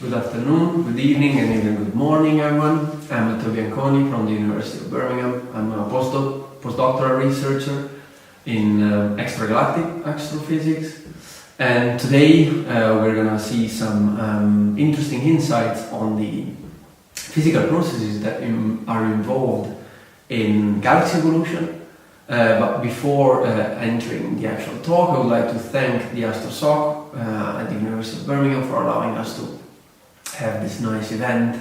Good afternoon, good evening, and even good morning, everyone. I'm Matteo Bianconi from the University of Birmingham. I'm a postdoctoral researcher in extragalactic astrophysics. And today we're going to see some interesting insights on the physical processes that are involved in galaxy evolution. But before entering the actual talk, I would like to thank the AstroSoc at the University of Birmingham for allowing us to have this nice event,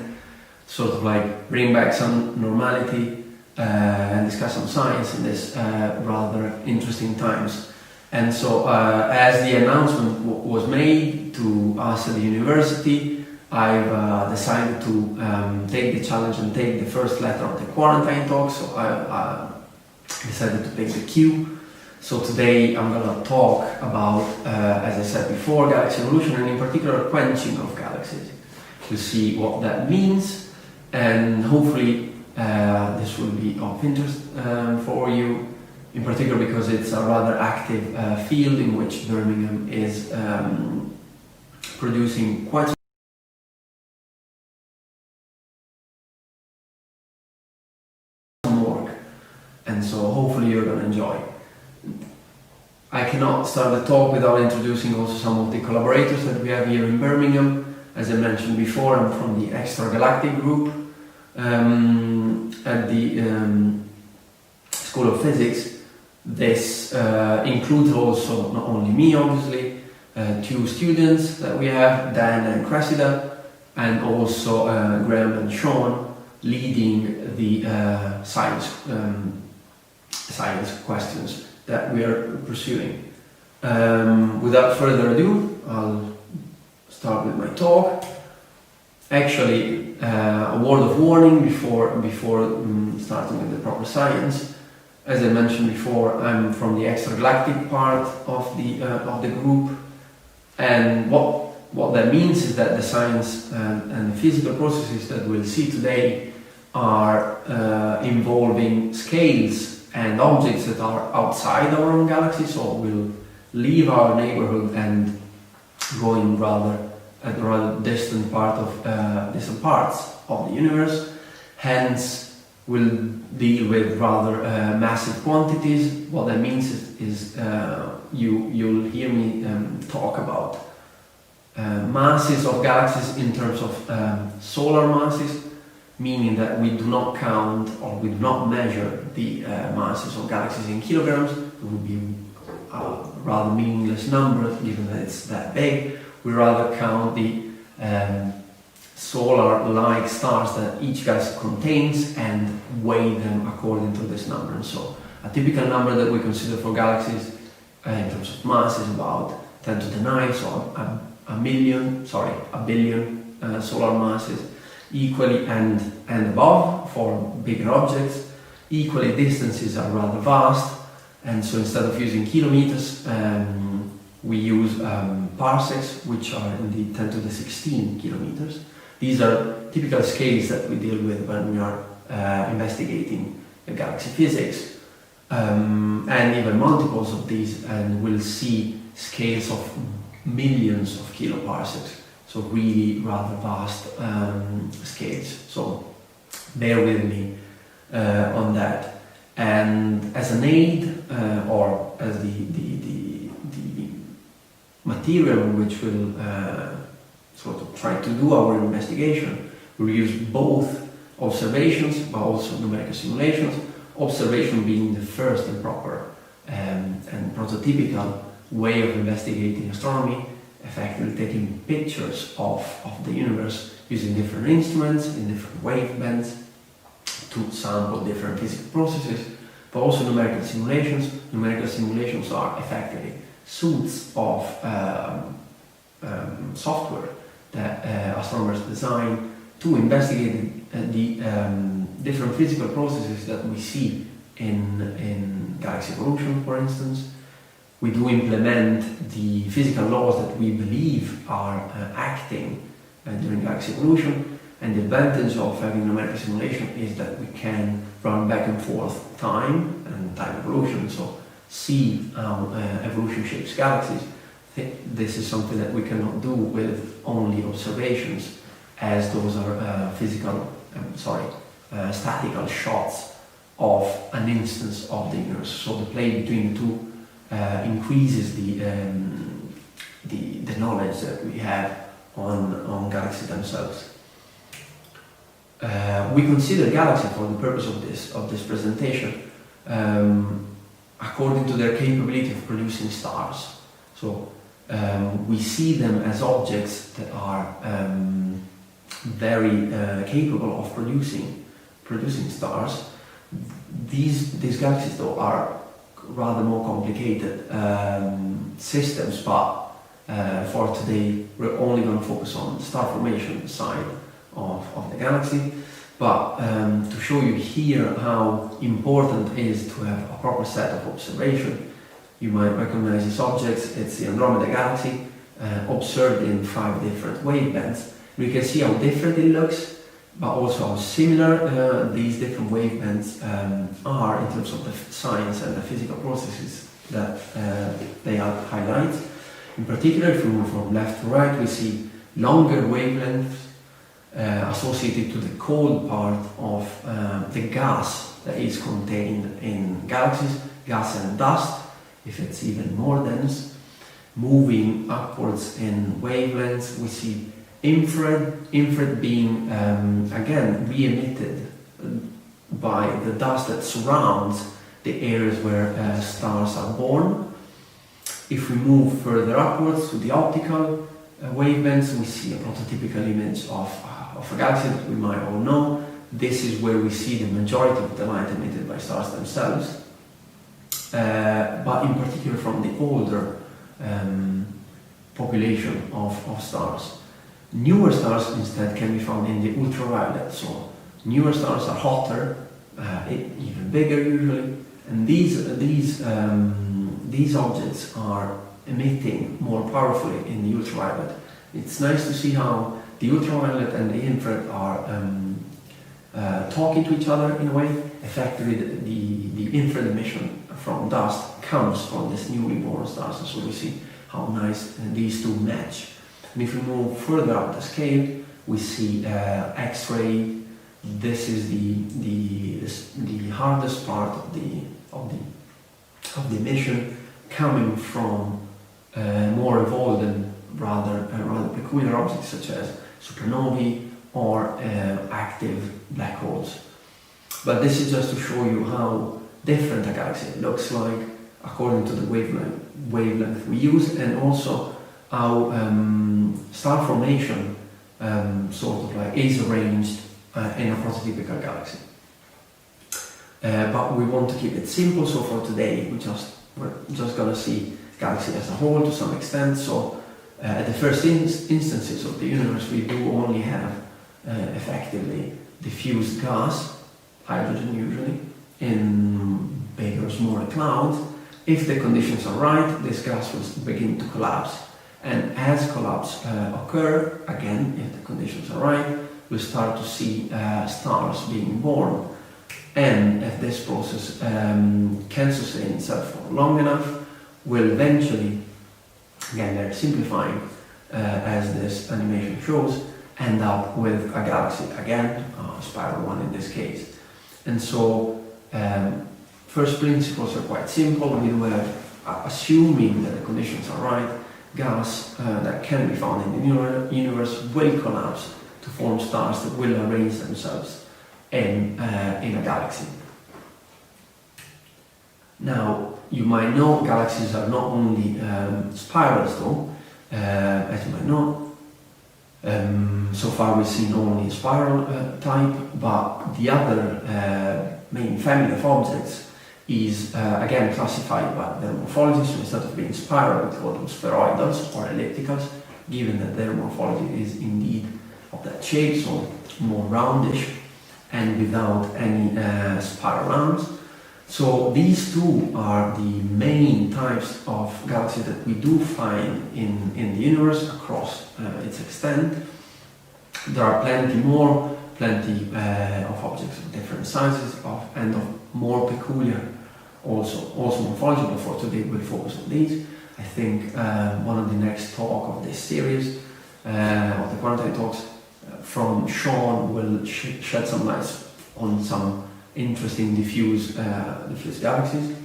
sort of like bring back some normality and discuss some science in this rather interesting times. And so as the announcement was made to us at the university, I've decided to take the challenge and take the first letter of the quarantine talk, so I decided to take the cue. So today I'm going to talk about, as I said before, galaxy evolution and in particular quenching of galaxies. To see what that means, and hopefully this will be of interest for you, in particular because it's a rather active field in which Birmingham is producing quite some work, and so hopefully you're going to enjoy. I cannot start the talk without introducing also some of the collaborators that we have here in Birmingham. As I mentioned before, I'm from the extragalactic group at the School of Physics. This includes also not only me, obviously, two students that we have, Dan and Cressida, and also Graham and Sean, leading the science questions that we are pursuing. Without further ado, I'll start with my talk. Actually, a word of warning before starting with the proper science. As I mentioned before, I'm from the extragalactic part of the group, and what that means is that the science and the physical processes that we'll see today are involving scales and objects that are outside our own galaxy, so we'll leave our neighborhood and go in at a rather distant parts of the universe. Hence, we'll deal with rather massive quantities. What that means is you'll hear me talk about masses of galaxies in terms of solar masses, meaning that we do not count or we do not measure the masses of galaxies in kilograms. It would be a rather meaningless number given that it's that big. We rather count the solar-like stars that each galaxy contains and weigh them according to this number. And so a typical number that we consider for galaxies in terms of mass is about 10 to the 9, so a billion solar masses, equally and above for bigger objects. Equally, distances are rather vast, and so instead of using kilometers, we use parsecs, which are in the 10 to the 16 kilometers. These are typical scales that we deal with when we are investigating galaxy physics, and even multiples of these, and we'll see scales of millions of kiloparsecs, so really rather vast scales. So bear with me on that. And as an aid, or as the material in which we'll sort of try to do our investigation, we'll use both observations but also numerical simulations. Observation being the first and proper and prototypical way of investigating astronomy, effectively taking pictures of the universe using different instruments in different wavebands to sample different physical processes, but also numerical simulations. Numerical simulations are effectively suites of software that astronomers design to investigate the different physical processes that we see in galaxy evolution, for instance. We do implement the physical laws that we believe are acting during galaxy evolution, and the advantage of having numerical simulation is that we can run back and forth time and time evolution, so see how evolution shapes galaxies this is something that we cannot do with only observations, as those are statical shots of an instance of the universe. So the play between the two increases the knowledge that we have on galaxies themselves. We consider galaxies, for the purpose of this presentation, according to their capability of producing stars. So we see them as objects that are very capable of producing stars. These galaxies, though, are rather more complicated systems, but for today we're only going to focus on the star formation side of the galaxy. But to show you here how important it is to have a proper set of observation, you might recognize these objects. It's the Andromeda Galaxy, observed in 5 different wavebands. We can see how different it looks, but also how similar these different wavebands are in terms of the science and the physical processes that they highlight. In particular, if we move from left to right, we see longer wavelengths associated to the cold part of the gas that is contained in galaxies, gas and dust, if it's even more dense. Moving upwards in wavelengths, we see infrared being again re-emitted by the dust that surrounds the areas where stars are born. If we move further upwards to the optical wavelengths, we see a prototypical image of a galaxy that we might all know. This is where we see the majority of the light emitted by stars themselves, but in particular from the older population of stars. Newer stars instead can be found in the ultraviolet. So newer stars are hotter, even bigger usually, and these objects are emitting more powerfully in the ultraviolet. It's nice to see how the ultraviolet and the infrared are talking to each other in a way. Effectively, the infrared emission from dust comes from these newly born stars, and so we see how nice these two match. And if we move further up the scale, we see X-ray. This is the hardest part of the emission, coming from more evolved and rather peculiar objects such as supernovae or active black holes. But this is just to show you how different a galaxy looks like according to the wavelength we use, and also how star formation sort of like is arranged in a prototypical galaxy. But we want to keep it simple, so for today we're just gonna see galaxy as a whole to some extent. So at the first instances of the universe, we do only have effectively diffused gas, hydrogen usually, in bigger or smaller clouds. If the conditions are right, this gas will begin to collapse. And as collapse occur, again, if the conditions are right, we'll start to see stars being born. And if this process can sustain itself for long enough, we'll eventually, again they're simplifying as this animation shows, end up with a galaxy again, a spiral one in this case. And so first principles are quite simple. We do have, assuming that the conditions are right, gas that can be found in the universe will collapse to form stars that will arrange themselves in a galaxy. Now, you might know galaxies are not only spirals though, as you might know. So far we've seen only spiral type, but the other main family of objects is again classified by their morphology. So instead of being spiral, we call them spheroidals or ellipticals, given that their morphology is indeed of that shape, so more roundish and without any spiral arms. So these two are the main types of galaxies that we do find in the universe across its extent. There are plenty of objects of different sizes and of more peculiar also morphology, but for today we'll focus on these. I think one of the next talk of this series, of the quarantine talks from Sean, will shed some light on some interesting diffuse galaxies.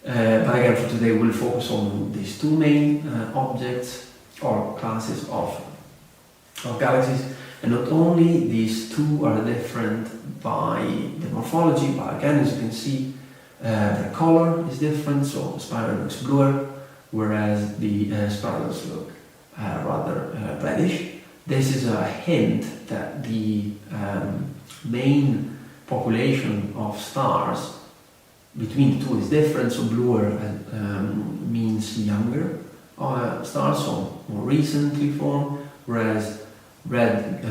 But again, for today, we'll focus on these two main objects or classes of galaxies. And not only these two are different by the morphology, but again, as you can see, the color is different. So the spiral looks bluer, whereas the spirals look rather reddish. This is a hint that the main population of stars between the two is different. So bluer means younger stars, so more recently formed, whereas red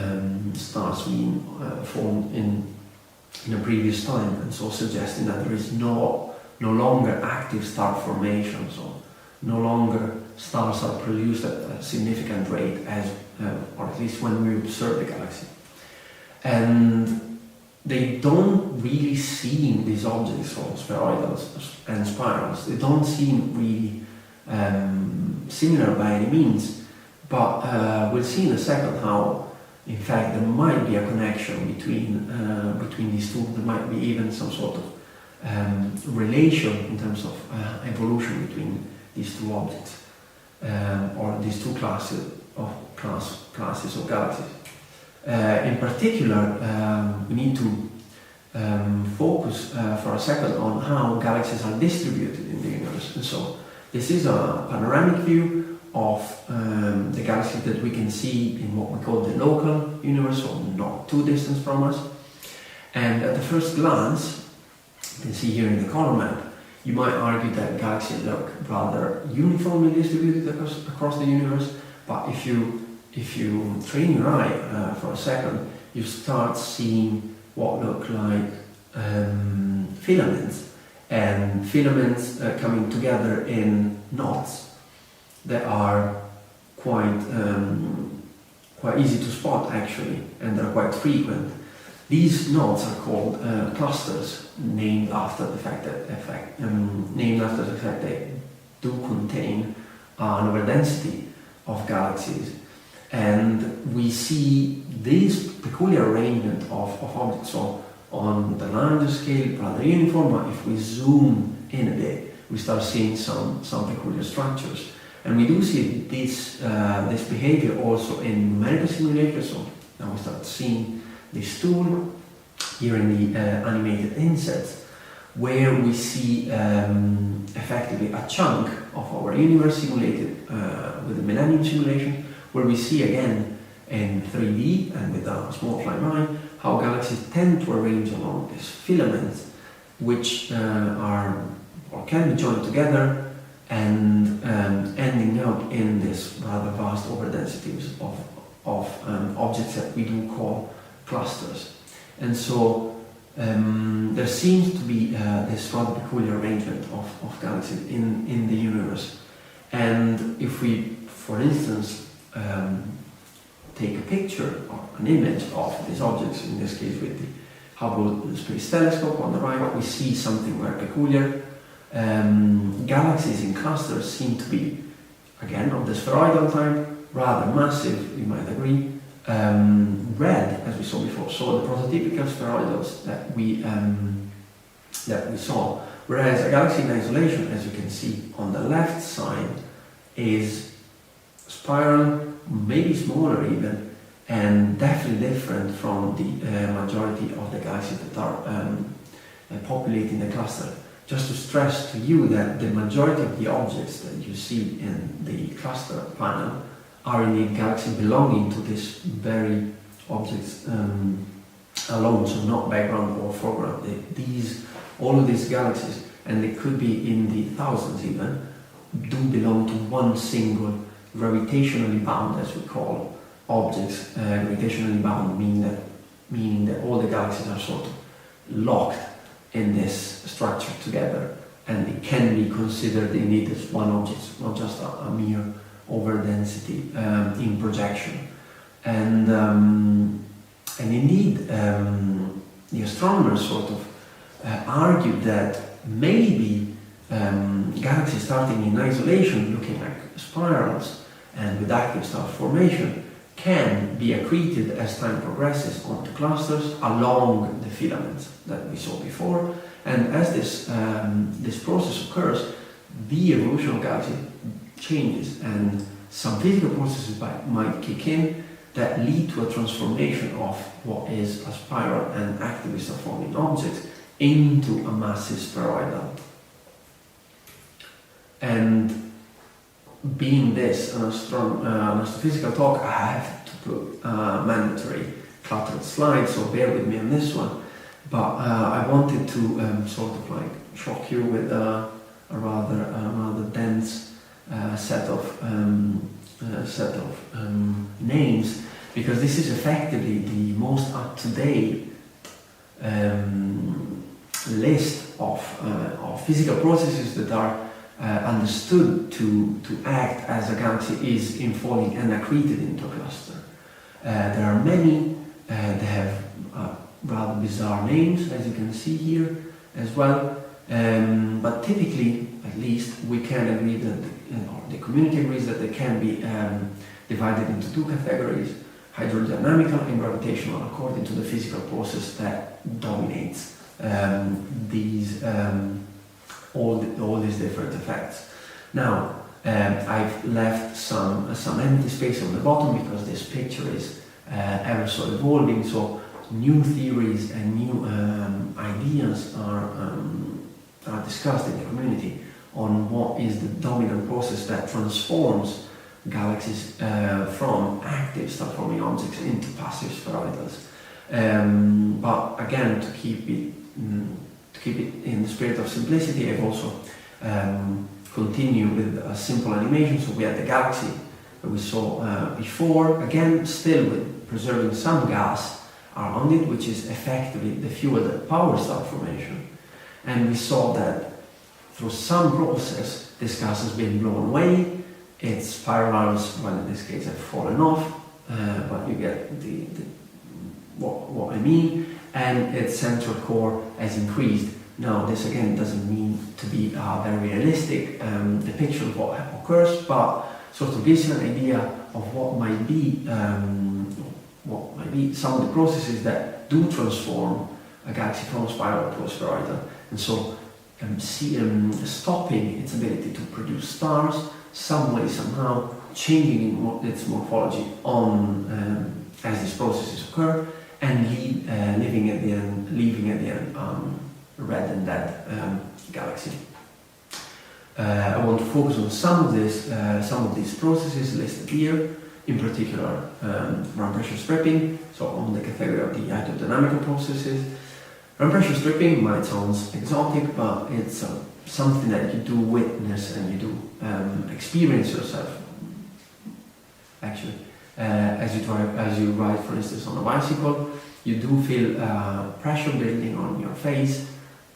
stars mean formed in a previous time, and so suggesting that there is no longer active star formation. So no longer stars are produced at a significant rate, as or at least when we observe the galaxy. And they don't really seem, these objects, so spheroidals and spirals, they don't seem really similar by any means, but we'll see in a second how, in fact, there might be a connection between these two. There might be even some sort of relation in terms of evolution between these two objects, or these two classes of galaxies. In particular, we need to focus for a second on how galaxies are distributed in the universe. And so this is a panoramic view of the galaxies that we can see in what we call the local universe, so not too distant from us. And at the first glance, you can see here in the color map, you might argue that galaxies look rather uniformly distributed across the universe, but if you train your eye for a second, you start seeing what look like filaments, and filaments coming together in knots that are quite easy to spot actually, and they're quite frequent. These knots are called clusters, named after the fact that they do contain an overdensity of galaxies. And we see this peculiar arrangement of objects. So on the larger scale, rather uniform, but if we zoom in a bit, we start seeing some peculiar structures. And we do see this behavior also in numerical simulations. So now we start seeing this tool here in the animated insets, where we see effectively a chunk of our universe simulated with the Millennium simulation, where we see again in 3D and with a small flying eye how galaxies tend to arrange along these filaments, which are or can be joined together and ending up in this rather vast overdensities of objects that we do call clusters. And so there seems to be this rather peculiar arrangement of galaxies in the universe. And if we, for instance, take a picture or an image of these objects, in this case with the Hubble Space Telescope on the right, we see something very peculiar. Galaxies in clusters seem to be, again, of the spheroidal type, rather massive, you might agree, red, as we saw before. So the prototypical spheroidals that we saw, whereas a galaxy in isolation, as you can see on the left side, is spiral, maybe smaller even, and definitely different from the majority of the galaxies that are populating the cluster. Just to stress to you that the majority of the objects that you see in the cluster panel are indeed galaxies belonging to this very objects alone, so not background or foreground. All of these galaxies, and they could be in the thousands even, do belong to one single gravitationally bound, as we call objects. Gravitationally bound meaning that all the galaxies are sort of locked in this structure together, and it can be considered indeed as one object, not just a mere overdensity in projection. And indeed, the astronomers sort of argued that maybe galaxies starting in isolation, looking like spirals, and with active star formation, can be accreted as time progresses onto clusters along the filaments that we saw before. And as this process occurs, the evolution of galaxy changes, and some physical processes might kick in that lead to a transformation of what is a spiral and actively star-forming object into a massive spheroidal. And being this an astrophysical talk, I have to put mandatory cluttered slides, so bear with me on this one. But I wanted to sort of like shock you with a rather dense set of names, because this is effectively the most up-to-date list of physical processes that are understood to act as a galaxy is infalling and accreted into a cluster. There are many that have rather bizarre names, as you can see here as well, but typically, at least, we can agree that, or the community agrees that they can be divided into two categories: hydrodynamical and gravitational, according to the physical process that dominates all these different effects. Now, I've left some empty space on the bottom because this picture is ever so evolving, so new theories and new ideas are discussed in the community on what is the dominant process that transforms galaxies from active star-forming objects into passive spheroidals. But again, to keep it in the spirit of simplicity, I've also continued with a simple animation. So we had the galaxy that we saw before, again still with preserving some gas around it, which is effectively the fuel that powers star formation. And we saw that through some process this gas has been blown away, its spirals, well in this case, have fallen off, but you get what I mean, and its central core has increased. Now this again doesn't mean to be very realistic depiction of what occurs, but sort of gives you an idea of what might be some of the processes that do transform a galaxy from a spiral to a spheroidal, and so stopping its ability to produce stars, some way, somehow, changing its morphology as these processes occur, and leaving at the end a red and dead galaxy. I want to focus on some of these processes listed here, in particular run pressure stripping, so on the category of the hydrodynamical processes. Run pressure stripping might sound exotic, but it's something that you do witness and you do experience yourself. Actually, as you ride, for instance, on a bicycle, you do feel pressure building on your face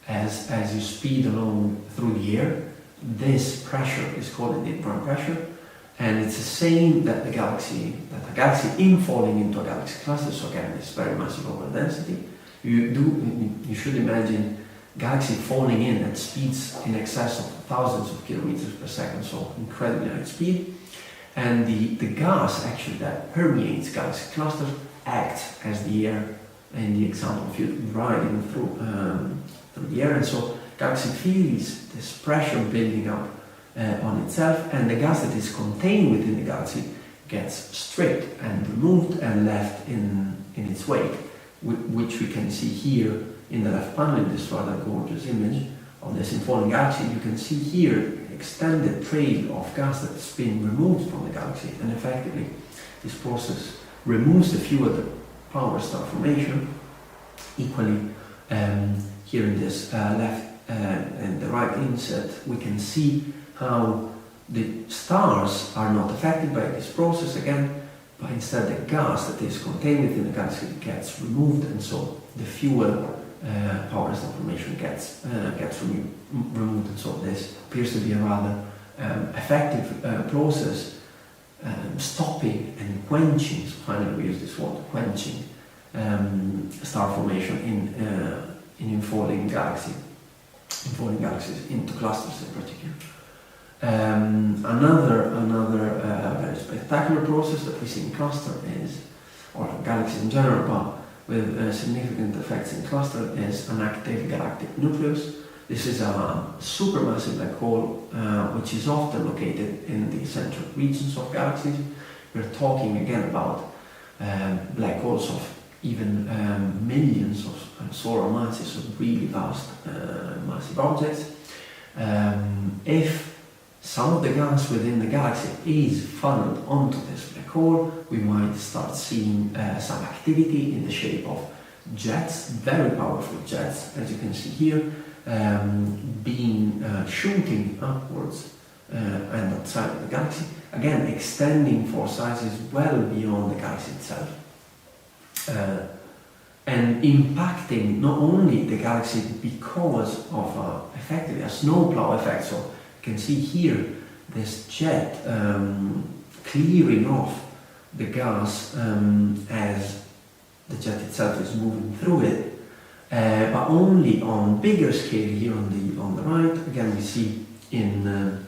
as you speed along through the air. This pressure is called indeed run pressure, and it's the same that a galaxy infalling into a galaxy cluster. So again, it's very massive over density. You should imagine galaxy falling in at speeds in excess of thousands of kilometers per second, so incredibly high speed. And the gas actually that permeates galaxy clusters acts as the air in the example of you riding through the air, and so galaxy feels this pressure building up on itself, and the gas that is contained within the galaxy gets stripped and removed and left in its wake, which we can see here in the left panel in this rather gorgeous image of this infalling galaxy. You can see here extended trail of gas that's been removed from the galaxy, and effectively this process removes the fuel that powers star formation. Equally, here in this left and the right inset, we can see how the stars are not affected by this process again, but instead the gas that is contained within the galaxy gets removed, and so the fuel power star formation gets removed, and so this appears to be a rather effective process, stopping and quenching. So finally, we use this word, quenching star formation in infalling galaxy. falling galaxies into clusters in particular. Another very spectacular process that we see in cluster is, or galaxies in general, but with significant effects in cluster, is an active galactic nucleus. This is a supermassive black hole which is often located in the central regions of galaxies. We're talking again about black holes of even millions of solar masses, of really vast massive objects. If some of the gas within the galaxy is funneled onto this black hole, we might start seeing some activity in the shape of jets, very powerful jets, as you can see here, shooting upwards and outside of the galaxy, again extending for sizes well beyond the galaxy itself, and impacting not only the galaxy because of effectively a snowplow effect. So you can see here this jet clearing off the gas as the jet itself is moving through it. But only on bigger scale here on the right. Again, we see in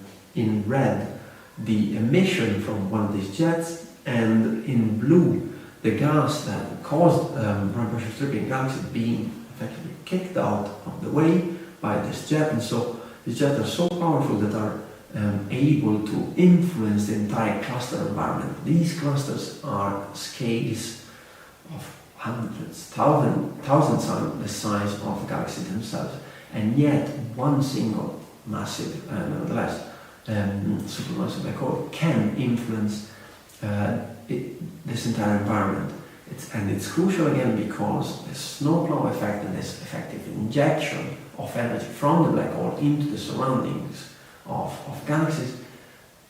red the emission from one of these jets, and in blue the gas that caused ground pressure stripping galaxy being effectively kicked out of the way by this jet. And so these jets are so powerful that are able to influence the entire cluster environment. These clusters are scales of hundreds, thousands times the size of the galaxy themselves, and yet one single massive, nevertheless, supermassive black hole can influence this entire environment. It's crucial again because the snowplow effect and this effective injection of energy from the black hole into the surroundings of galaxies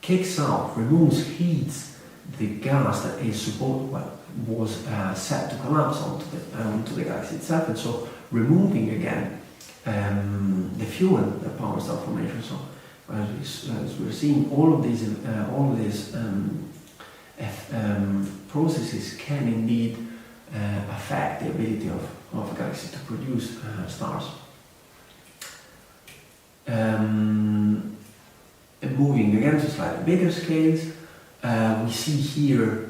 kicks out, removes, heats the gas that is was set to collapse onto the galaxy itself, and so removing again the fuel that powers star formation. So as we're seeing, all of these processes can indeed affect the ability of a galaxy to produce stars. And moving again to slightly bigger scales, we see here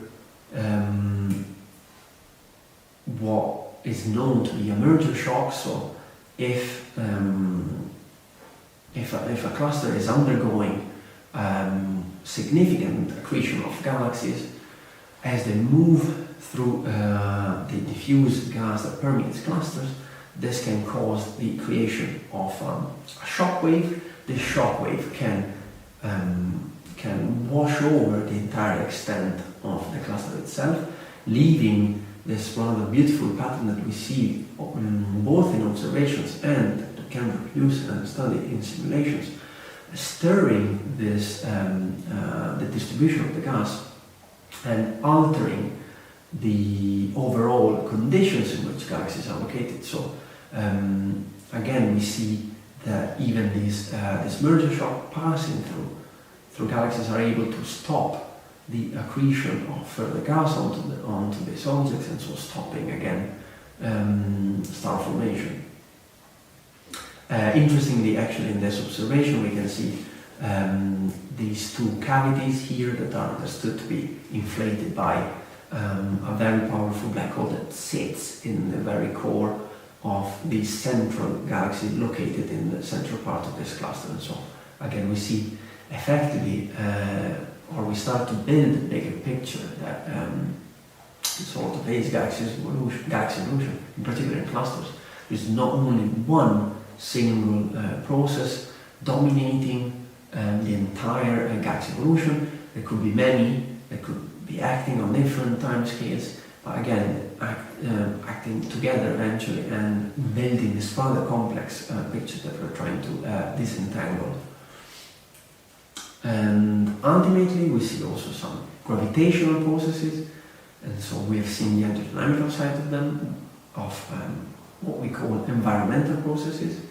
what is known to be a merger shock. So if a cluster is undergoing significant accretion of galaxies, as they move through the diffuse gas that permeates clusters, this can cause the creation of a shock wave. This shock wave can wash over the entire extent of the cluster itself, leaving this rather beautiful pattern that we see both in observations and that can be reproduced and studied in simulations, stirring this the distribution of the gas and altering the overall conditions in which galaxies are located. So again, we see that even this merger shock passing through galaxies are able to stop the accretion of further gas onto these objects, and so stopping again star formation. Interestingly, actually, in this observation, we can see these two cavities here that are understood to be inflated by a very powerful black hole that sits in the very core of the central galaxy located in the central part of this cluster. And so again, we see effectively, or we start to build a bigger picture that sort of is galaxy evolution, in particular in clusters. There's not only one single process dominating the entire galaxy evolution. There could be many that could be acting on different time scales, but again, acting together eventually and building this rather complex picture that we're trying to disentangle. And ultimately, we see also some gravitational processes, and so we have seen the hydrodynamical side of them, of what we call environmental processes.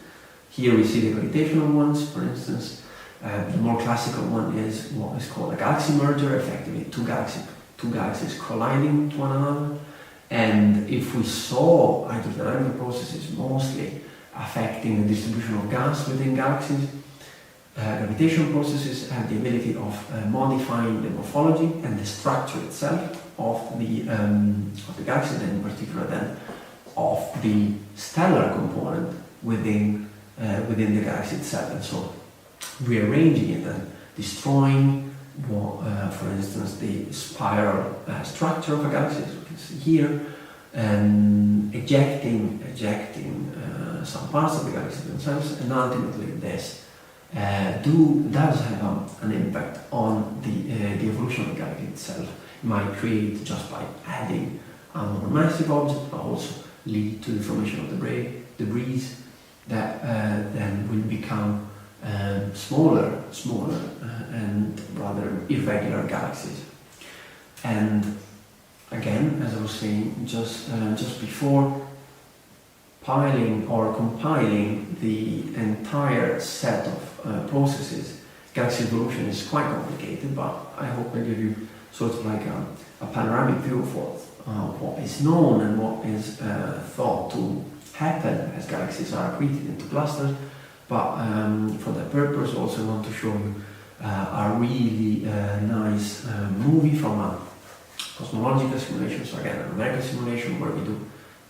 Here we see the gravitational ones, for instance. The more classical one is what is called a galaxy merger, effectively two galaxies colliding with one another. And if we saw hydrodynamical processes mostly affecting the distribution of gas within galaxies. Gravitational processes have the ability of modifying the morphology and the structure itself of the galaxy, and in particular then of the stellar component within the galaxy itself, and so rearranging it and destroying, for instance, the spiral structure of a galaxy, as you can see here, and ejecting some parts of the galaxy themselves, and ultimately this does have an impact on the evolution of the galaxy itself. It might create just by adding a more massive object, but also lead to the formation of debris that then will become smaller and rather irregular galaxies. And again, as I was saying just before, piling or compiling the entire set of processes, galaxy evolution is quite complicated, but I hope I give you sort of like a panoramic view of what is known and what is thought to happen as galaxies are accreted into clusters. But for that purpose, also want to show you a really nice movie from a cosmological simulation. So again, an numerical simulation where we do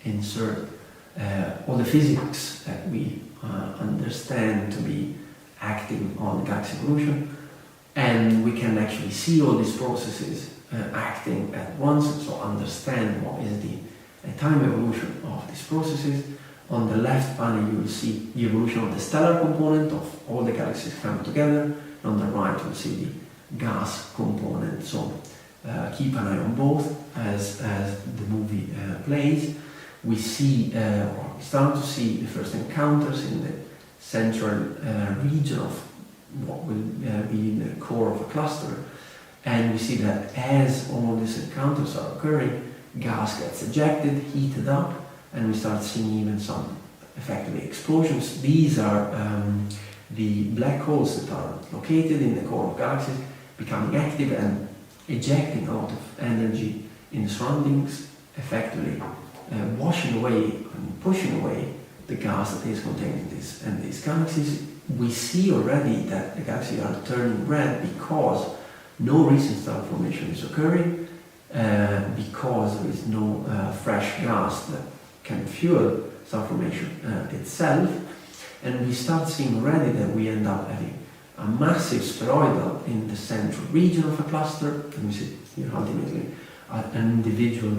insert all the physics that we understand to be acting on galaxy evolution, and we can actually see all these processes acting at once, so understand what is the time evolution of these processes. On the left panel you will see the evolution of the stellar component of all the galaxies coming together, and on the right you will see the gas component. So keep an eye on both as the movie plays. We see, or we start to see the first encounters in the central region of what will be the core of a cluster, and we see that as all these encounters are occurring, gas gets ejected, heated up, and we start seeing even some effectively explosions. These are the black holes that are located in the core of galaxies becoming active and ejecting a lot of energy in the surroundings, effectively washing away and pushing away the gas that is contained in these galaxies. We see already that the galaxies are turning red because no recent star formation is occurring, because there is no fresh gas that can fuel star formation itself, and we start seeing already that we end up having a massive spheroidal in the central region of a cluster, and we see here ultimately an individual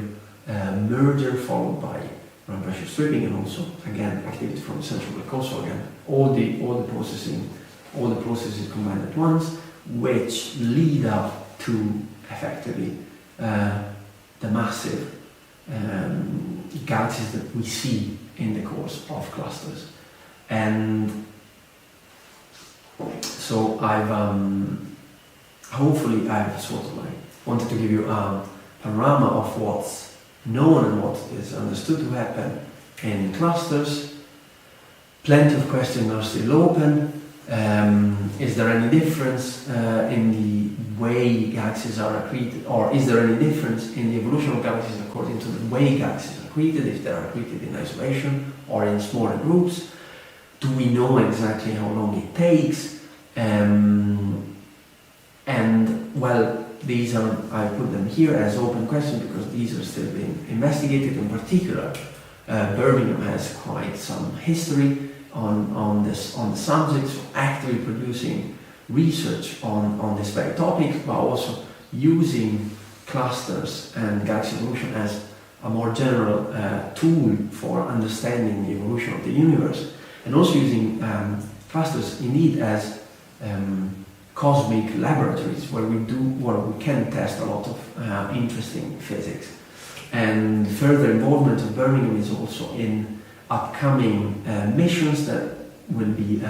merger followed by ground pressure stripping, and also again activity from the central black hole. So again, all the processes combined at once, which lead up to effectively the massive galaxies that we see in the course of clusters. And so hopefully I've sort of like wanted to give you a panorama of what's known and what is understood to happen in clusters. Plenty of questions are still open. Is there any difference in the way galaxies are accreted, or is there any difference in the evolution of galaxies according to the way galaxies are accreted, if they are accreted in isolation or in smaller groups? Do we know exactly how long it takes? And well, these are, I put them here as open questions because these are still being investigated. In particular, Birmingham has quite some history on the subject, so actively producing research on this very topic, but also using clusters and galaxy evolution as a more general tool for understanding the evolution of the universe, and also using clusters indeed as cosmic laboratories where we can test a lot of interesting physics. And further involvement of Birmingham is also in upcoming missions that will be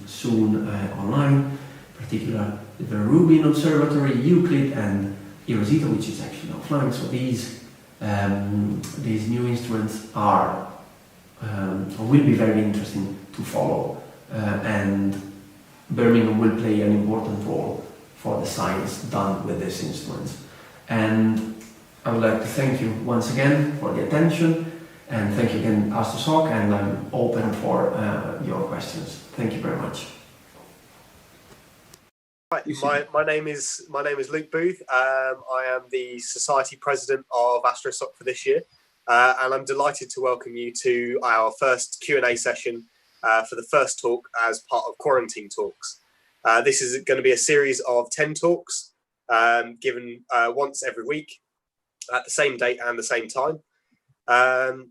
soon online, in particular the Verubian Observatory, Euclid, and Rosetta, which is actually now flying. So these new instruments are will be very interesting to follow, and Birmingham will play an important role for the science done with these instruments. And I would like to thank you once again for the attention, And thank you again, Pastor Sok, and I'm open for your questions. Thank you very much. Right, my name is Luke Booth. I am the Society President of AstroSoc for this year, and I'm delighted to welcome you to our first Q&A session for the first talk as part of Quarantine Talks. This is going to be a series of 10 talks given once every week at the same date and the same time. The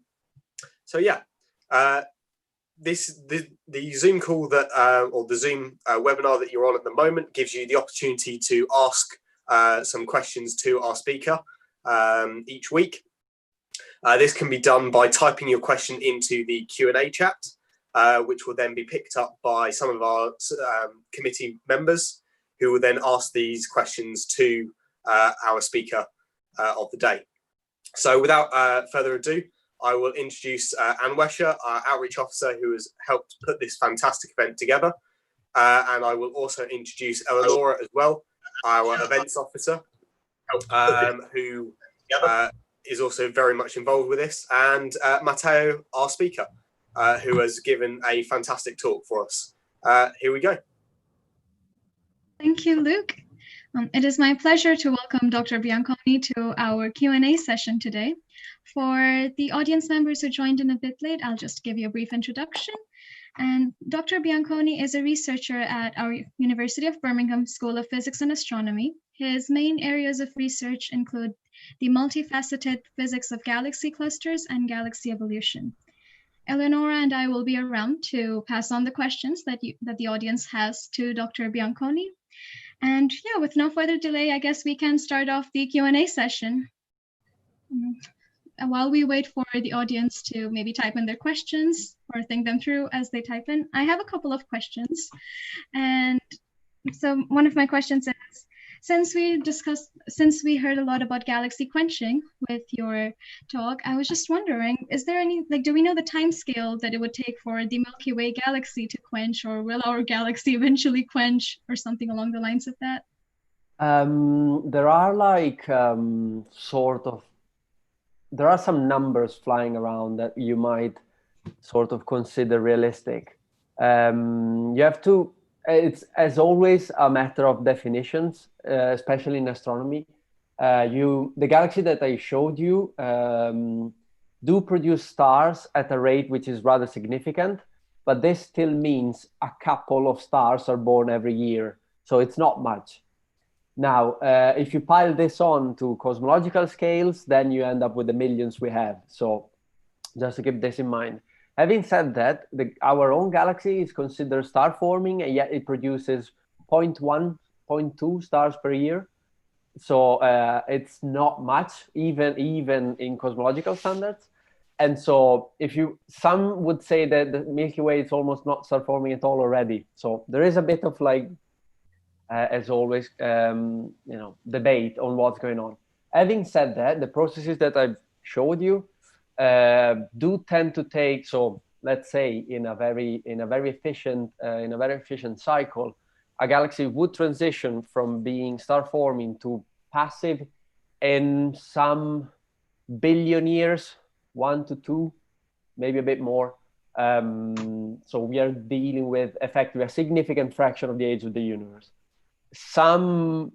Zoom call that or the Zoom webinar that you're on at the moment gives you the opportunity to ask some questions to our speaker each week. This can be done by typing your question into the Q&A chat, which will then be picked up by some of our committee members, who will then ask these questions to our speaker of the day. So without further ado, I will introduce Anne Wesher, our outreach officer, who has helped put this fantastic event together. And I will also introduce Eleonora as well, our events officer, who is also very much involved with this, and Matteo, our speaker, who has given a fantastic talk for us. Here we go. Thank you, Luke. It is my pleasure to welcome Dr. Bianconi to our Q&A session today. For the audience members who joined in a bit late, I'll just give you a brief introduction. And Dr. Bianconi is a researcher at our University of Birmingham School of Physics and Astronomy. His main areas of research include the multifaceted physics of galaxy clusters and galaxy evolution. Eleonora and I will be around to pass on the questions that the audience has to Dr. Bianconi. And yeah, with no further delay, I guess we can start off the Q&A session. While we wait for the audience to maybe type in their questions or think them through as they type in, I have a couple of questions. And so one of my questions is, since we heard a lot about galaxy quenching with your talk, I was just wondering, is there any, do we know the time scale that it would take for the Milky Way galaxy to quench, or will our galaxy eventually quench, or something along the lines of that? There are there are some numbers flying around that you might sort of consider realistic. You have to, it's as always a matter of definitions, especially in astronomy. The galaxy that I showed you do produce stars at a rate which is rather significant, but this still means a couple of stars are born every year, so it's not much. Now, if you pile this on to cosmological scales, then you end up with the millions we have. So just to keep this in mind. Having said that, our own galaxy is considered star forming, and yet it produces 0.1, 0.2 stars per year. So it's not much, even in cosmological standards. And so some would say that the Milky Way is almost not star forming at all already. So there is a bit of as always, debate on what's going on. Having said that, the processes that I've showed you do tend to take, so let's say in a very efficient cycle, a galaxy would transition from being star forming to passive in some billion years, 1 to 2, maybe a bit more. So we are dealing with effectively a significant fraction of the age of the universe. Some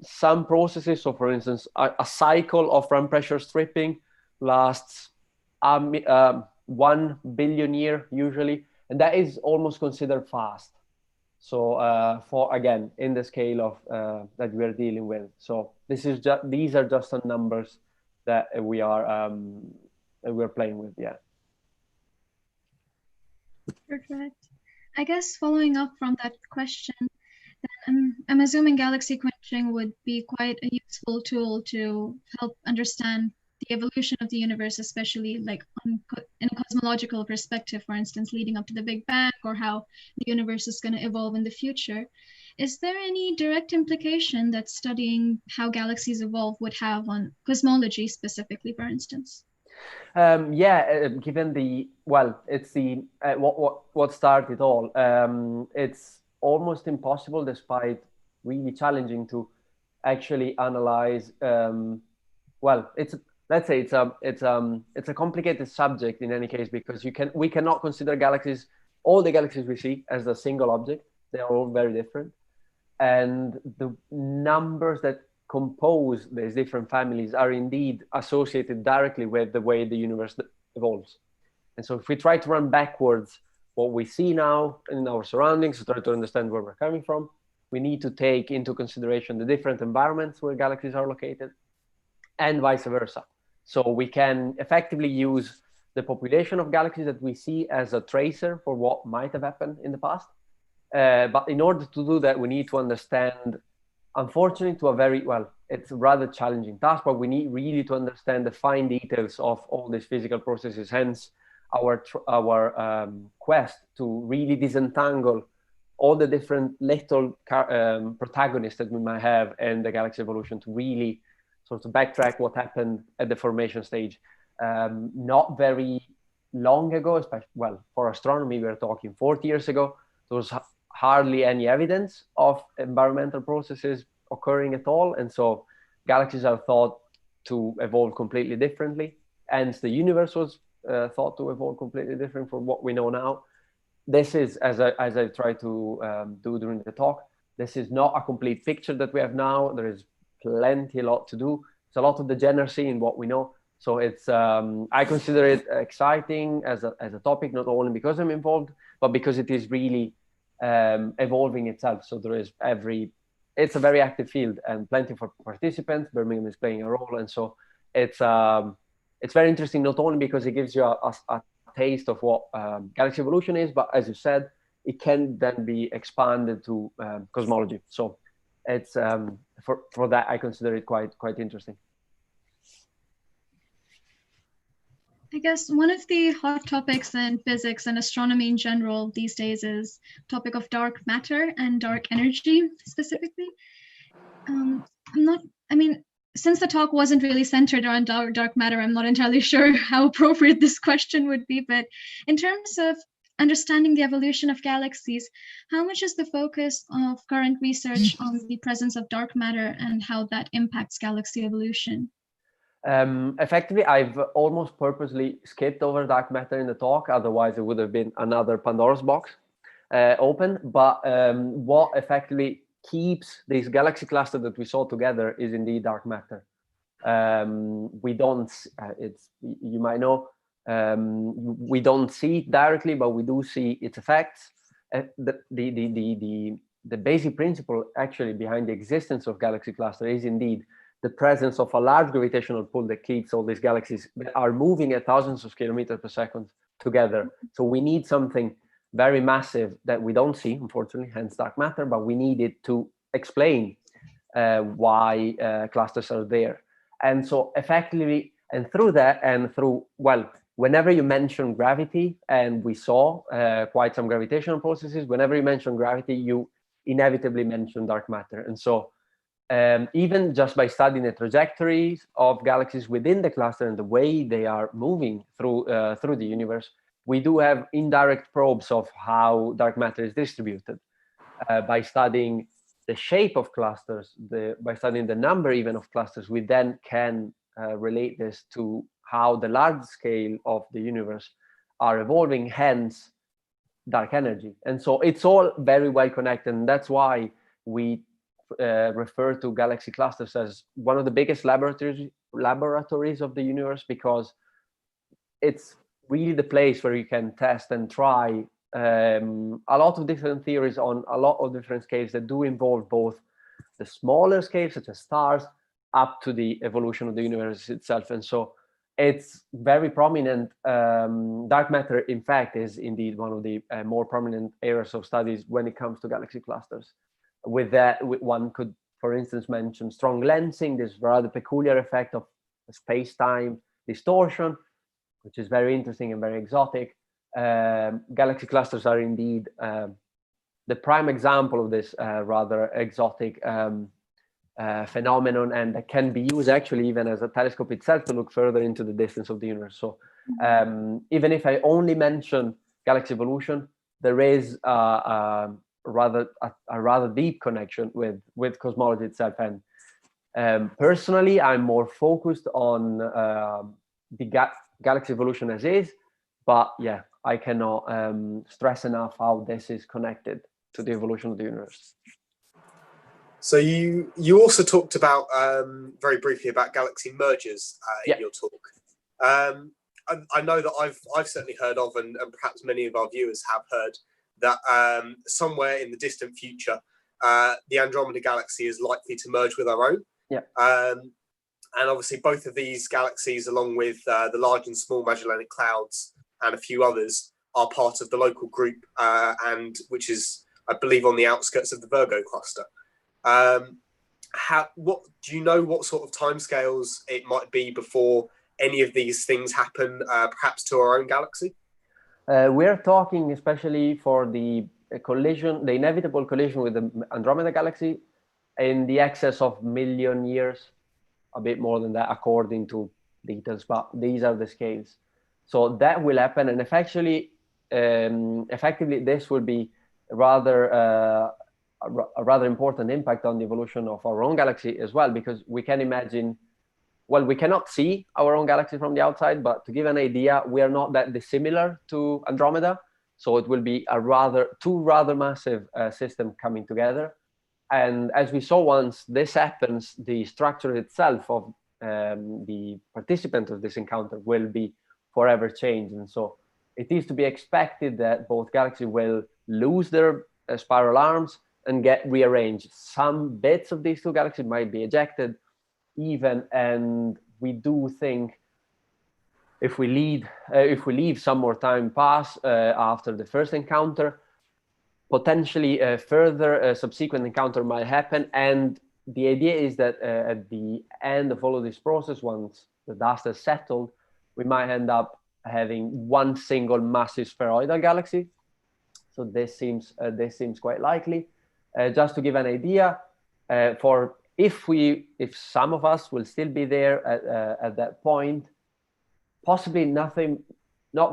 processes, so for instance, a cycle of run pressure stripping lasts 1 billion year usually, and that is almost considered fast. So for again, in the scale of that we are dealing with. So these are just some numbers that we're playing with. Yeah. Perfect. I guess following up from that question, I'm assuming galaxy quenching would be quite a useful tool to help understand the evolution of the universe, especially in a cosmological perspective, for instance, leading up to the Big Bang, or how the universe is going to evolve in the future. Is there any direct implication that studying how galaxies evolve would have on cosmology specifically, for instance? Given it's what started it all. It's almost impossible, despite really challenging, to actually analyze. let's say it's a complicated subject in any case, because we cannot consider galaxies, all the galaxies we see, as a single object. They are all very different, and the numbers that compose these different families are indeed associated directly with the way the universe evolves. And so if we try to run backwards what we see now in our surroundings to try to understand where we're coming from, we need to take into consideration the different environments where galaxies are located, and vice versa. So we can effectively use the population of galaxies that we see as a tracer for what might have happened in the past. But in order to do that, we need to understand, unfortunately, it's a rather challenging task, but we need really to understand the fine details of all these physical processes. Hence, our quest to really disentangle all the different little protagonists that we might have in the galaxy evolution, to really sort of backtrack what happened at the formation stage. Not very long ago, especially, well, for astronomy, we're talking 40 years ago, there was hardly any evidence of environmental processes occurring at all. And so galaxies are thought to evolve completely differently. And the universe was thought to evolve completely different from what we know now. This is, as I try to do during the talk, this is not a complete picture that we have now. There is a lot to do. It's a lot of degeneracy in what we know. So it's I consider it exciting as a topic, not only because I'm involved, but because it is really evolving itself. So it's a very active field and plenty for participants. Birmingham is playing a role, and so it's very interesting, not only because it gives you a taste of what galaxy evolution is, but as you said, it can then be expanded to cosmology. So it's for that, I consider it quite interesting. I guess one of the hot topics in physics and astronomy in general these days is topic of dark matter and dark energy specifically. Since the talk wasn't really centered around dark matter, I'm not entirely sure how appropriate this question would be, but in terms of understanding the evolution of galaxies, how much is the focus of current research on the presence of dark matter and how that impacts galaxy evolution? Effectively, I've almost purposely skipped over dark matter in the talk, otherwise it would have been another Pandora's box open. But what effectively keeps this galaxy cluster that we saw together is indeed dark matter. We don't, you might know, we don't see it directly, but we do see its effects. The basic principle actually behind the existence of galaxy cluster is indeed the presence of a large gravitational pull that keeps all these galaxies that are moving at thousands of kilometers per second together. So we need something very massive that we don't see, unfortunately, hence dark matter, but we need it to explain why clusters are there. And so effectively, and through that, and through, well, whenever you mention gravity, and we saw quite some gravitational processes, whenever you mention gravity, you inevitably mention dark matter. And so even just by studying the trajectories of galaxies within the cluster and the way they are moving through the universe, we do have indirect probes of how dark matter is distributed. By studying the shape of clusters, by studying the number even of clusters, we then can relate this to how the large scale of the universe are evolving, hence dark energy. And so it's all very well connected, and that's why we refer to galaxy clusters as one of the biggest laboratories of the universe, because it's really the place where you can test and try a lot of different theories on a lot of different scales that do involve both the smaller scales, such as stars, up to the evolution of the universe itself. And so it's very prominent. Dark matter, in fact, is indeed one of the more prominent areas of studies when it comes to galaxy clusters. With that, one could, for instance, mention strong lensing, this rather peculiar effect of space-time distortion, which is very interesting and very exotic. Galaxy clusters are indeed the prime example of this rather exotic phenomenon, and that can be used actually even as a telescope itself to look further into the distance of the universe. So even if I only mention galaxy evolution, there is a rather deep connection with cosmology itself. And Personally, I'm more focused on the galaxy evolution as is, but yeah, I cannot stress enough how this is connected to the evolution of the universe. So you also talked about very briefly about galaxy mergers in your talk. I know that I've certainly heard of, and perhaps many of our viewers have heard, that somewhere in the distant future, the Andromeda Galaxy is likely to merge with our own. Yeah. And obviously both of these galaxies, along with the Large and Small Magellanic Clouds and a few others, are part of the local group, and which is, I believe, on the outskirts of the Virgo cluster. What do you know? What sort of timescales it might be before any of these things happen, perhaps to our own galaxy? We're talking especially for the collision, the inevitable collision with the Andromeda Galaxy, in the excess of million years, a bit more than that according to details, but these are the scales. So that will happen, and effectively this will be rather a rather important impact on the evolution of our own galaxy as well, because we can imagine, well, we cannot see our own galaxy from the outside, but to give an idea, we are not that dissimilar to Andromeda. So it will be two rather massive systems coming together. And as we saw, once this happens, the structure itself of the participant of this encounter will be forever changed. And so it is to be expected that both galaxies will lose their spiral arms and get rearranged. Some bits of these two galaxies might be ejected even, and we do think if we leave some more time pass after the first encounter, potentially a further subsequent encounter might happen. And the idea is that at the end of all of this process, once the dust has settled, we might end up having one single massive spheroidal galaxy. So this seems quite likely. Just to give an idea, if some of us will still be there at that point, possibly not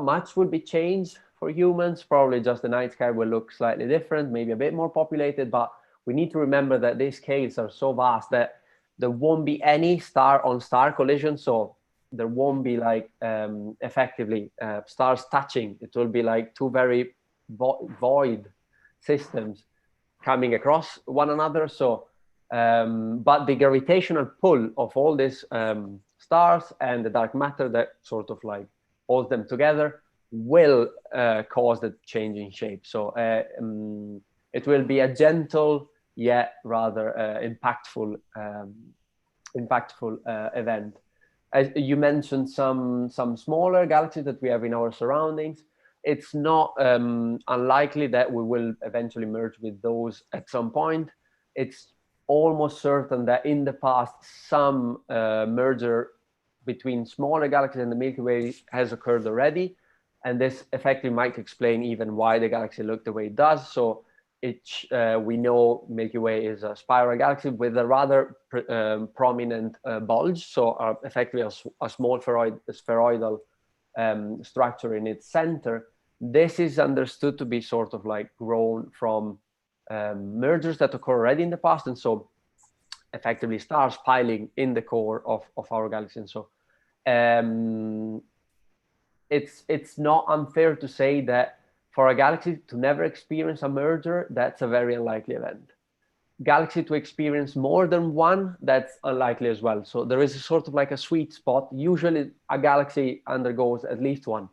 much will be changed for humans. Probably just the night sky will look slightly different, maybe a bit more populated, but we need to remember that these scales are so vast that there won't be any star-on-star collision. So there won't be like effectively stars touching. It will be like two very void systems coming across one another. So, but the gravitational pull of all these stars and the dark matter that sort of like holds them together will cause the change in shape. So it will be a gentle yet rather impactful event. As you mentioned, some smaller galaxies that we have in our surroundings, it's not unlikely that we will eventually merge with those at some point. It's almost certain that in the past, some merger between smaller galaxies and the Milky Way has occurred already. And this effectively might explain even why the galaxy looked the way it does. So we know Milky Way is a spiral galaxy with a rather prominent bulge. So effectively a small spheroidal structure in its center. This is understood to be sort of like grown from mergers that occur already in the past. And so effectively stars piling in the core of our galaxy. And so it's not unfair to say that for a galaxy to never experience a merger, that's a very unlikely event. Galaxy to experience more than one, that's unlikely as well. So there is a sort of like a sweet spot. Usually a galaxy undergoes at least one,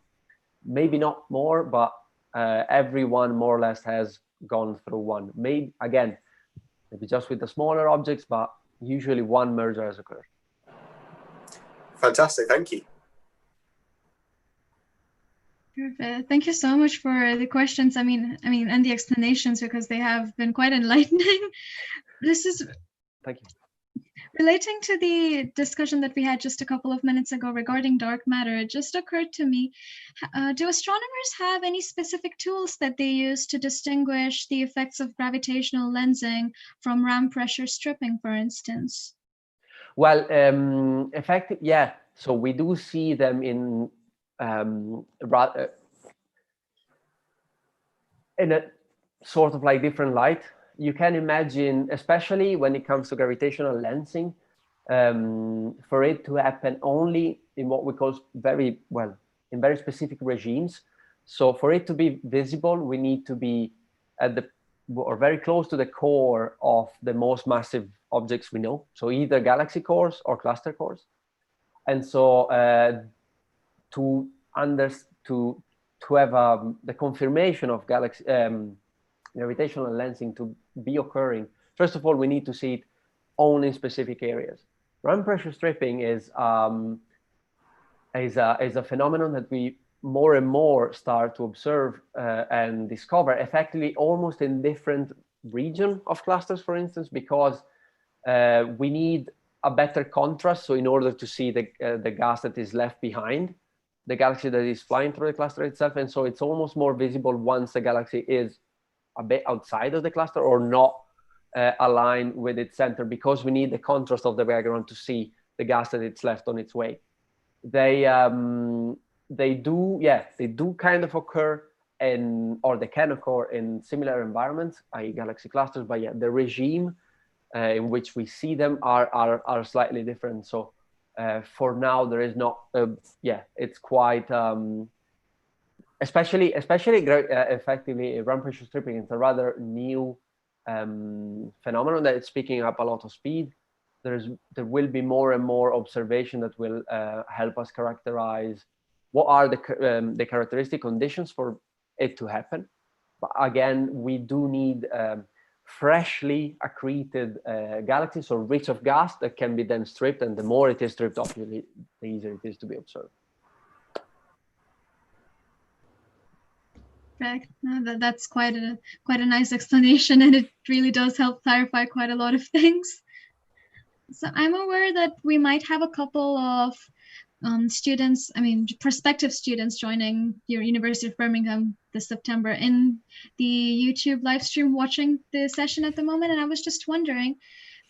maybe not more, but everyone more or less has gone through one. Maybe just with the smaller objects, but usually one merger has occurred. Fantastic, thank you. Perfect. Thank you so much for the questions. I mean, and the explanations, because they have been quite enlightening. This is Thank you. Relating to the discussion that we had just a couple of minutes ago regarding dark matter. It just occurred to me, do astronomers have any specific tools that they use to distinguish the effects of gravitational lensing from ram pressure stripping, for instance? Well, yeah. So we do see them in a sort of like different light. You can imagine, especially when it comes to gravitational lensing, for it to happen only in what we call in very specific regimes. So for it to be visible, we need to be at the or very close to the core of the most massive objects we know. So either galaxy cores or cluster cores. And so to have the confirmation of gravitational lensing to be occurring, first of all, we need to see it only in specific areas. Random pressure stripping is a phenomenon that we more and more start to observe and discover effectively almost in different region of clusters, for instance, because we need a better contrast. So in order to see the gas that is left behind, the galaxy that is flying through the cluster itself. And so it's almost more visible once the galaxy is a bit outside of the cluster or not aligned with its center, because we need the contrast of the background to see the gas that it's left on its way. They do kind of occur or they can occur in similar environments, i.e. galaxy clusters, but yeah, the regime in which we see them are slightly different. So for now, there is not, it's quite, especially effectively random pressure stripping. It's a rather new phenomenon that it's picking up a lot of speed. There will be more and more observation that will help us characterize what are the characteristic conditions for it to happen. But again, we do need freshly accreted galaxies, or rich of gas, that can be then stripped, and the more it is stripped, obviously, the easier it is to be observed. Correct. No, that's quite a nice explanation, and it really does help clarify quite a lot of things. So I'm aware that we might have a couple of students, prospective students joining your University of Birmingham this September in the YouTube live stream watching the session at the moment. And I was just wondering,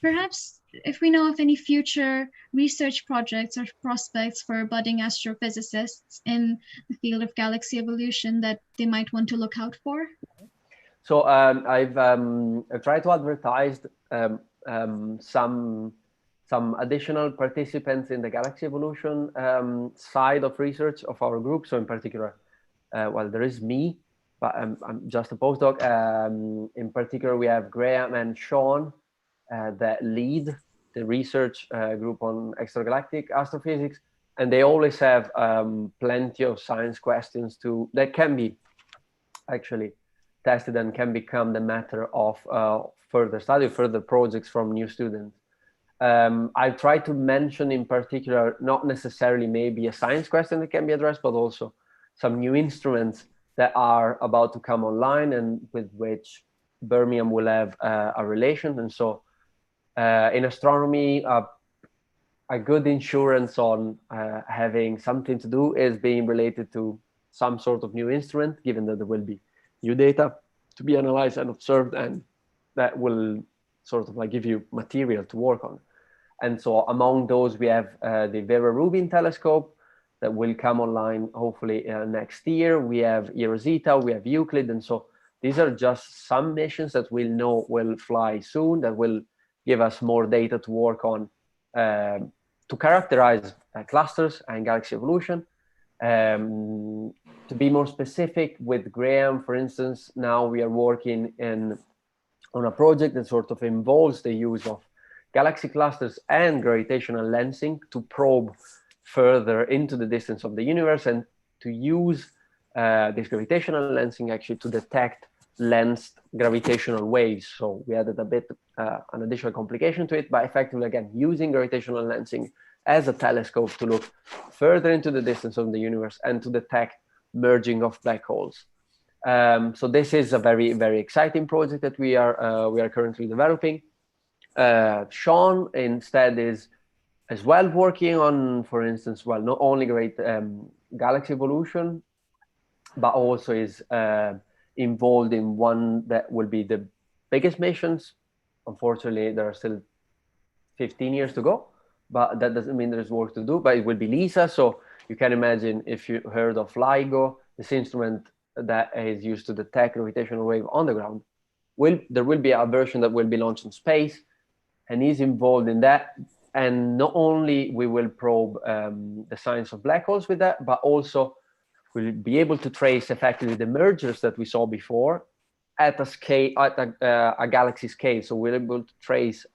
perhaps if we know of any future research projects or prospects for budding astrophysicists in the field of galaxy evolution that they might want to look out for. So I've tried to advertise some additional participants in the galaxy evolution side of research of our group. So in particular, there is me, but I'm just a postdoc. In particular, we have Graham and Sean that lead the research group on extragalactic astrophysics. And they always have plenty of science questions that can be actually tested and can become the matter of further study, further projects from new students. I've tried to mention in particular, not necessarily maybe a science question that can be addressed, but also some new instruments that are about to come online and with which Birmingham will have a relation. And so in astronomy, a good insurance on having something to do is being related to some sort of new instrument, given that there will be new data to be analyzed and observed, and that will sort of give you material to work on. And so among those, we have the Vera Rubin telescope that will come online hopefully next year. We have Rosetta, we have Euclid. And so these are just some missions that we'll know will fly soon, that will give us more data to work on to characterize clusters and galaxy evolution. To be more specific, with Graham, for instance, now we are working on a project that sort of involves the use of galaxy clusters and gravitational lensing to probe further into the distance of the universe, and to use this gravitational lensing actually to detect lensed gravitational waves. So we added a bit an additional complication to it, but effectively, again, using gravitational lensing as a telescope to look further into the distance of the universe and to detect merging of black holes. So this is a very, very exciting project that we are currently developing. Sean instead is as well working on, for instance, not only great galaxy evolution, but also is involved in one that will be the biggest missions. Unfortunately, there are still 15 years to go, but that doesn't mean there's work to do, but it will be LISA. So you can imagine, if you heard of LIGO, this instrument that is used to detect gravitational wave on the ground, there will be a version that will be launched in space, and he's involved in that. And not only we will probe the science of black holes with that, but also we'll be able to trace effectively the mergers that we saw before at a scale, at a galaxy scale. So we're able to trace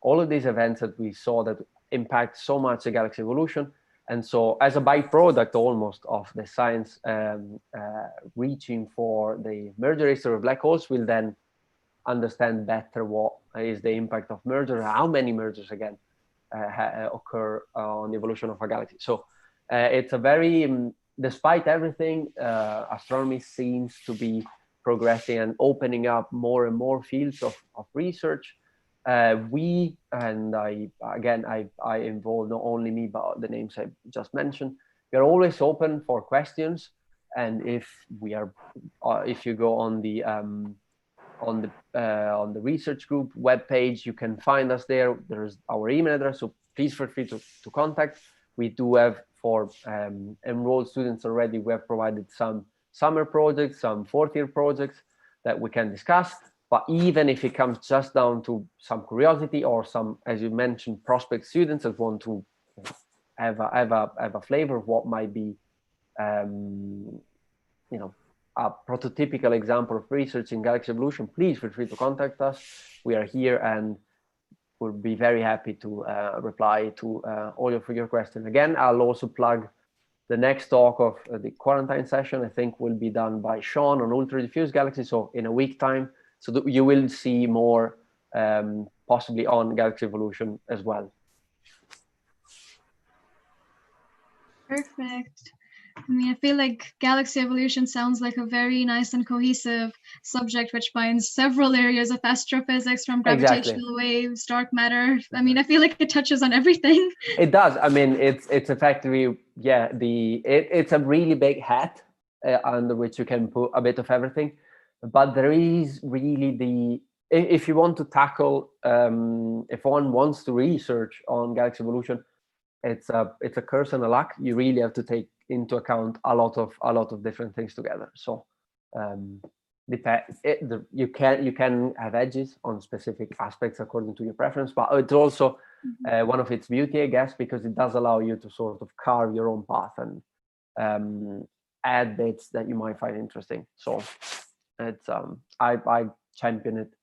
all of these events that we saw that impact so much the galaxy evolution. And so as a byproduct almost of the science reaching for the merger history of black holes, we'll then understand better what is the impact of merger, how many mergers again occur on the evolution of a galaxy. So it's a very, despite everything, astronomy seems to be progressing and opening up more and more fields of research. We, and I involve not only me, but the names I just mentioned, we are always open for questions. And if we are, if you go on the research group webpage, you can find us there. There's our email address, so please feel free to contact. We do have, for enrolled students already, we have provided some summer projects, some fourth-year projects that we can discuss. But even if it comes just down to some curiosity or some, as you mentioned, prospect students that want to have a flavor of what might be, you know, a prototypical example of research in galaxy evolution, please feel free to contact us. We are here and we'll be very happy to reply to all of your questions. Again, I'll also plug the next talk of the quarantine session. I think will be done by Sean on ultra diffuse galaxies. So in a week time, so that you will see more possibly on galaxy evolution as well. Perfect. I mean, I feel like galaxy evolution sounds like a very nice and cohesive subject, which binds several areas of astrophysics, from gravitational waves, dark matter. I mean, I feel like it touches on everything. It does. I mean, it's effectively, yeah, it's a really big hat under which you can put a bit of everything. But there is really if you want to tackle, if one wants to research on galaxy evolution, it's a curse and a luck. You really have to take into account a lot of different things together. So you can have edges on specific aspects according to your preference, but it's also one of its beauty, I guess, because it does allow you to sort of carve your own path and add bits that you might find interesting. So it's I champion it.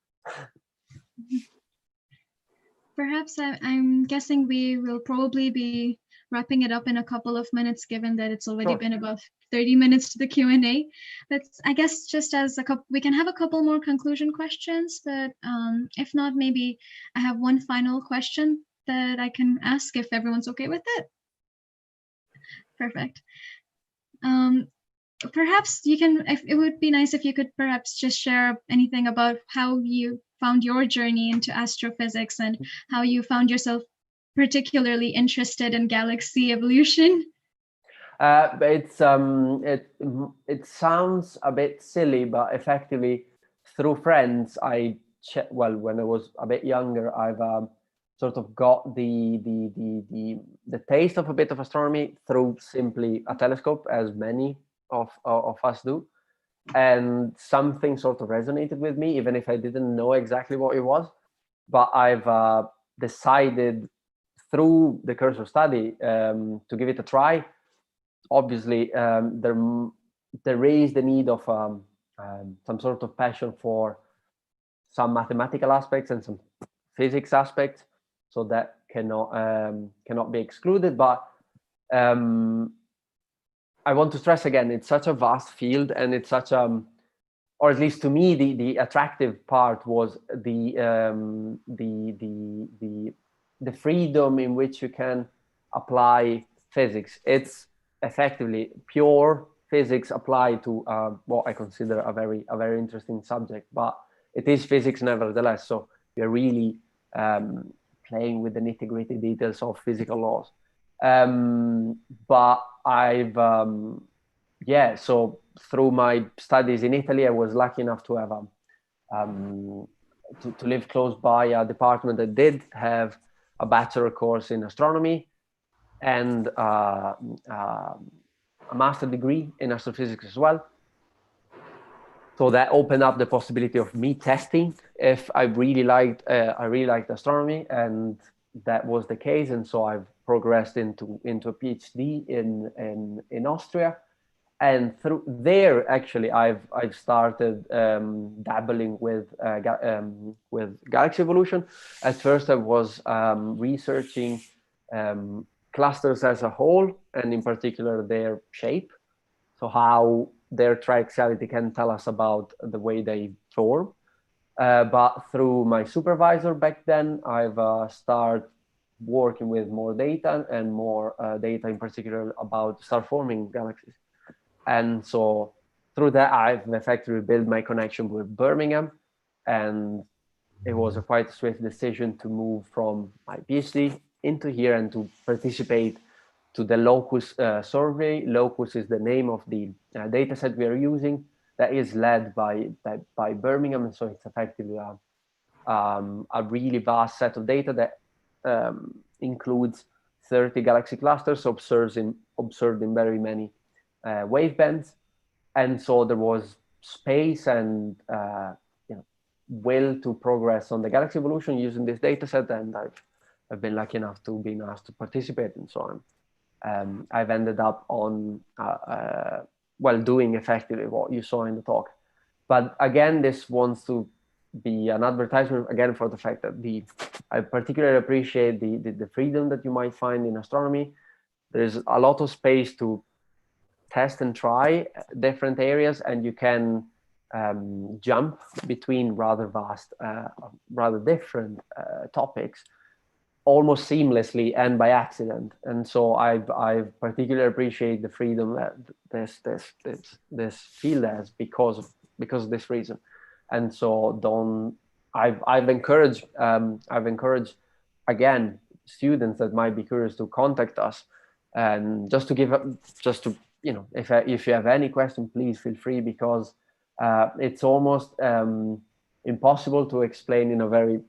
Perhaps I'm guessing we will probably be wrapping it up in a couple of minutes, given that it's already been about 30 minutes to the Q&A. But I guess just as we can have a couple more conclusion questions, but if not, maybe I have one final question that I can ask if everyone's okay with it. Perfect. Perhaps you can, it would be nice if you could perhaps just share anything about how you found your journey into astrophysics and how you found yourself particularly interested in galaxy evolution. It sounds a bit silly, but effectively through friends, when I was a bit younger, I've sort of got the taste of a bit of astronomy through simply a telescope, as many of us do. And something sort of resonated with me, even if I didn't know exactly what it was. But I've decided through the course of study to give it a try. Obviously, there is the need of some sort of passion for some mathematical aspects and some physics aspects, so that cannot be excluded. But I want to stress again, it's such a vast field, and it's such or at least to me, the attractive part was the freedom in which you can apply physics. It's effectively pure physics applied to what I consider a very interesting subject, but it is physics nevertheless. So we're really playing with the nitty-gritty details of physical laws. But I've so through my studies in Italy, I was lucky enough to have to live close by a department that did have a bachelor course in astronomy and a master degree in astrophysics as well. So that opened up the possibility of me testing if I really liked astronomy, and that was the case, and so I've progressed into a PhD in Austria. And through there, actually, I've started dabbling with galaxy evolution. At first, I was researching clusters as a whole, and in particular their shape. So how their triaxiality can tell us about the way they form. But through my supervisor back then, I've started working with more data and more data in particular about star-forming galaxies. And so through that, I've effectively built my connection with Birmingham. And it was a quite swift decision to move from my PhD into here and to participate to the Locus survey. Locus is the name of the data set we are using that is led by Birmingham. And so it's effectively a really vast set of data that includes 30 galaxy clusters observed in very many wavebands. And so there was space and will to progress on the galaxy evolution using this data set, and I've been lucky enough to be asked to participate and so on. I've ended up on doing effectively what you saw in the talk. But again, this wants to be an advertisement again for the fact that I particularly appreciate the freedom that you might find in astronomy. There's a lot of space to test and try different areas, and you can jump between rather vast, rather different topics almost seamlessly and by accident. And so I particularly appreciate the freedom that this field has because of this reason. And so I've encouraged again students that might be curious to contact us, and just to if you have any question, please feel free, because it's almost impossible to explain in a very,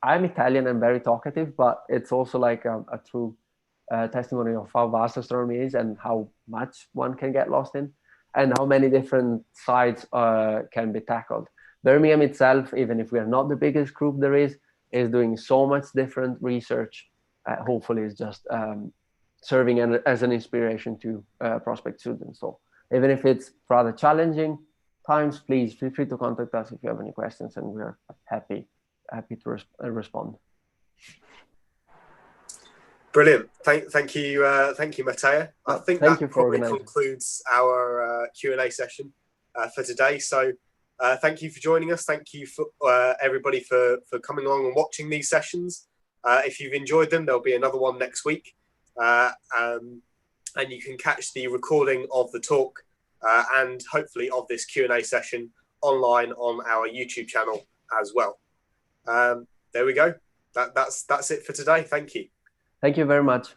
I'm Italian and very talkative, but it's also like a true testimony of how vast astronomy is and how much one can get lost in and how many different sides can be tackled. Birmingham itself, even if we are not the biggest group there is doing so much different research. Hopefully it's just serving as an inspiration to prospect students. So even if it's rather challenging times, please feel free to contact us if you have any questions, and we're happy to respond. Brilliant. Thank you, Matteo. I think that probably concludes our Q&A session for today. So thank you for joining us. Thank you for everybody for coming along and watching these sessions. If you've enjoyed them, there'll be another one next week. And you can catch the recording of the talk and hopefully of this Q&A session online on our YouTube channel as well. There we go. That's it for today. Thank you. Thank you very much.